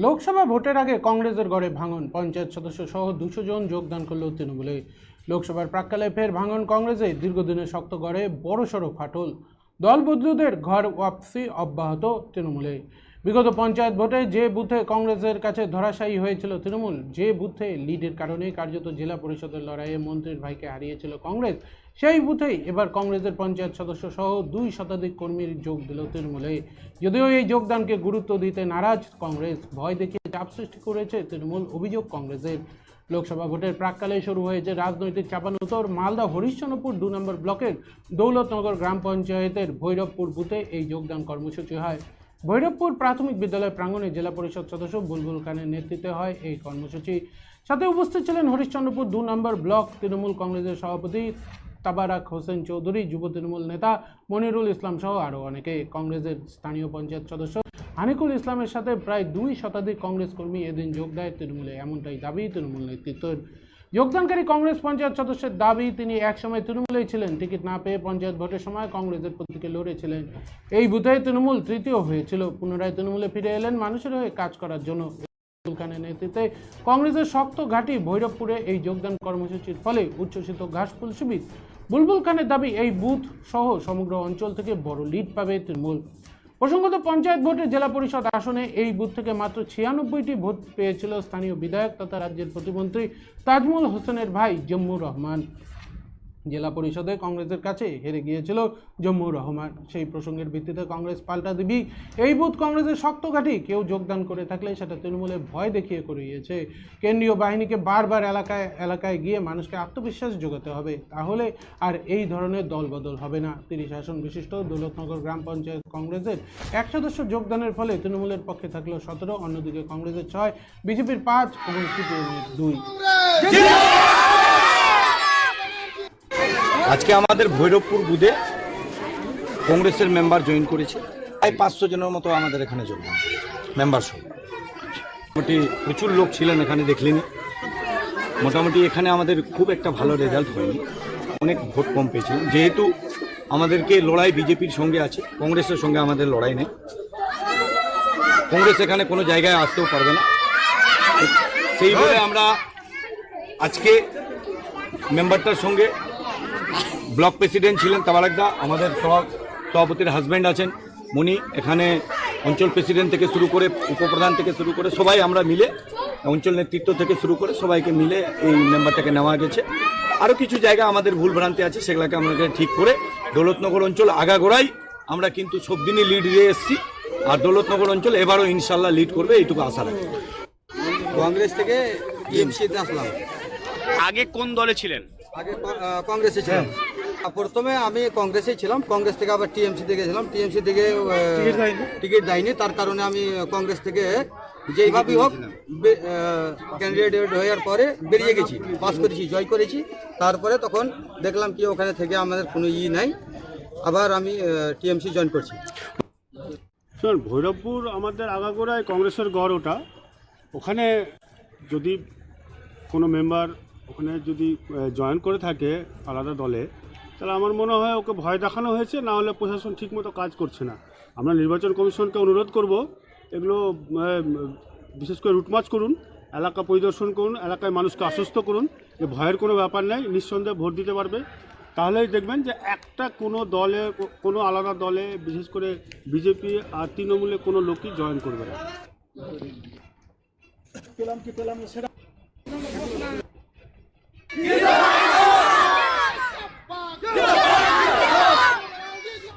লোকসভা ভোটের আগে কংগ্রেসের গড়ে ভাঙন, পঞ্চায়েত সদস্য সহ 200 জন যোগদান করল তৃণমূলে। লোকসভার প্রাক্কালে ফের ভাঙন কংগ্রেসে, দীর্ঘদিনের শক্ত গড়ে বড়সড় ফাটল। দল বদলুদের ঘর ওয়াপসি অব্যাহত তৃণমূলে। বিগত পঞ্চায়েত ভোটে যে বুথে কংগ্রেসের কাছে ধরাশায়ী হয়েছিল তৃণমূল, যে বুথে লিডের কারণে কার্যত জেলা পরিষদের লড়াইয়ে মন্ত্রীর ভাইকে হারিয়েছিল কংগ্রেস, সেই বুথেই এবার কংগ্রেসের পঞ্চায়েত সদস্য সহ 2 শতাধিক কর্মীর যোগ দিল তৃণমূলে। যদিও এই যোগদানকে গুরুত্ব দিতে নারাজ কংগ্রেস, ভয় দেখিয়ে চাপ সৃষ্টি করেছে তৃণমূল, অভিযোগ কংগ্রেসের। লোকসভা ভোটের প্রাক্কালে শুরু হয়েছে রাজনৈতিক চাপানোতর। মালদা হরিশ্চন্দ্রপুর 2 নম্বর ব্লকের দৌলতনগর গ্রাম পঞ্চায়েতের ভৈরবপুর বুথে এই যোগদান কর্মসূচি হয়। ভৈরবপুর প্রাথমিক বিদ্যালয় প্রাঙ্গণে জেলা পরিষদ সদস্য বুলবুল খানের নেতৃত্বে হয় এই কর্মসূচি। সাথে উপস্থিত ছিলেন হরিশ্চন্দ্রপুর 2 নম্বর ব্লক তৃণমূল কংগ্রেসের সভাপতি তাবারাক হোসেন চৌধুরী, যুব তৃণমূল নেতা মনিরুল ইসলাম সহ আরও অনেকে। কংগ্রেসের স্থানীয় পঞ্চায়েত সদস্য হানিকুল ইসলামের সাথে প্রায় 2 শতাধিক কংগ্রেস কর্মী এদিন যোগ দেয় তৃণমূলে, এমনটাই দাবি তৃণমূল নেতৃত্বের। যোগদানকারী কংগ্রেস পঞ্চায়েত সদস্যের দাবি, তিনি একসময় তৃণমূলেই ছিলেন, টিকিট না পেয়ে পঞ্চায়েত ভোটের সময় কংগ্রেসের প্রতীকে লড়েছিলেন। এই বুথে তৃণমূল তৃতীয় হয়েছিল, পুনরায় তৃণমূলে ফিরে এলেন মানুষের হয়ে কাজ করার জন্য। বুলবুল খানের নেতৃত্বে কংগ্রেসের শক্ত ঘাঁটি ভৈরবপুরে এই যোগদান কর্মসূচির ফলে উচ্ছ্বসিত ঘাসফুল শিবির। বুলবুল খানের দাবি, এই বুথ সহ সমগ্র অঞ্চল থেকে বড় লিড পাবে তৃণমূল। প্রসঙ্গত, পঞ্চায়েত ভোটে জেলা পরিষদ আসনে এই বুথ থেকে মাত্র 96টি ভোট পেয়েছিল স্থানীয় বিধায়ক তথা রাজ্যের প্রতিমন্ত্রী তাজমুল হোসেনের ভাই জম্মুর রহমান। জেলা পরিষদে কংগ্রেসের কাছে হেরে গিয়েছিল জম্মুর রহমান। সেই প্রসঙ্গের ভিত্তিতে কংগ্রেস পাল্টা দিবি, এই বুথ কংগ্রেসের শক্ত ঘাঁটি, কেউ যোগদান করে থাকলে সেটা তৃণমূলের ভয় দেখিয়ে করিয়েছে। কেন্দ্রীয় বাহিনীকে বারবার এলাকায় গিয়ে মানুষকে আত্মবিশ্বাস যোগাতে হবে, তাহলে আর এই ধরনের দলবদল হবে না। 30 আসন বিশিষ্ট দৌলতনগর গ্রাম পঞ্চায়েত কংগ্রেসের 1 সদস্য যোগদানের ফলে তৃণমূলের পক্ষে থাকলো 17, অন্যদিকে কংগ্রেসের 6, বিজেপির 5 এবং সিপিএমের 2। আজকে আমাদের ভৈরবপুর বুথে কংগ্রেসের মেম্বার জয়েন করেছে, প্রায় 500 জনের মতো আমাদের এখানে যোগদান করেছে মেম্বার সহ। মোটামুটি প্রচুর লোক ছিলেন এখানে, দেখলেনি। মোটামুটি এখানে আমাদের খুব একটা ভালো রেজাল্ট হয়নি, অনেক ভোট কম পেয়েছিলাম। যেহেতু আমাদেরকে লড়াই বিজেপির সঙ্গে আছে, কংগ্রেসের সঙ্গে আমাদের লড়াই নেই। কংগ্রেস এখানে কোনো জায়গায় আসতেও পারবে না। সেইভাবে আমরা আজকে মেম্বারটার সঙ্গে ব্লক প্রেসিডেন্ট ছিলেন তাবারাকদা, আমাদের সভাপতির হাজব্যান্ড আছেন মনি, এখানে অঞ্চল প্রেসিডেন্ট থেকে শুরু করে উপপ্রধান থেকে শুরু করে সবাই আমরা মিলে, অঞ্চল নেতৃত্ব থেকে শুরু করে সবাইকে মিলে এই মেম্বারটাকে নেওয়া গেছে। আরও কিছু জায়গা আমাদের ভুলভ্রান্তি আছে, সেগুলোকে আমাদেরকে ঠিক করে দৌলতনগর অঞ্চল আগাগোড়াই আমরা কিন্তু সব দিনই লিড দিয়ে এসেছি, আর দৌলতনগর অঞ্চল এবারও ইনশাল্লাহ লিড করবে, এইটুকু আশা রাখি। কংগ্রেস থেকে টিএমসিতে আসলাম। আগে কোন দলে ছিলেন? আগে কংগ্রেসে ছিলাম। প্রথমে আমি কংগ্রেসে ছিলাম, কংগ্রেস থেকে আবার টিএমসিতে গেছিলাম। টিএমসি থেকে টিকিট দেয়নি, তার কারণে আমি কংগ্রেস থেকে যেইভাবেই হোক ক্যান্ডিডেট হওয়ার পরে বেরিয়ে গেছি, পাস করেছি, জয় করেছি। তারপরে তখন দেখলাম কি ওখানে থেকে আমাদের কোনো নাই, আবার আমি টিএমসি জয়েন করছি। শুনুন, ভৈরবপুর আমাদের আগাগোড়ায় কংগ্রেসের গড়, ওখানে যদি কোনো মেম্বার ওখানে যদি জয়েন করে থাকে আলাদা দলে, তাহলে আমার মনে হয় ওকে ভয় দেখানো হয়েছে, না হলে প্রশাসন ঠিকমতো কাজ করছে না। আমরা নির্বাচন কমিশনকে অনুরোধ করব, এগুলো বিশেষ করে রুটমার্চ করুন, এলাকা পরিদর্শন করুন, এলাকায় মানুষকে আশ্বস্ত করুন যে ভয়ের কোনো ব্যাপার নেই, নিঃসন্দেহে ভোট দিতে পারবে। তাহলেই দেখবেন যে একটা কোনো দলে, কোনো আলাদা দলে, বিশেষ করে বিজেপি আর তৃণমূলে কোনো লোকই জয়েন করবে না। পেলাম কি পেলাম না সেটা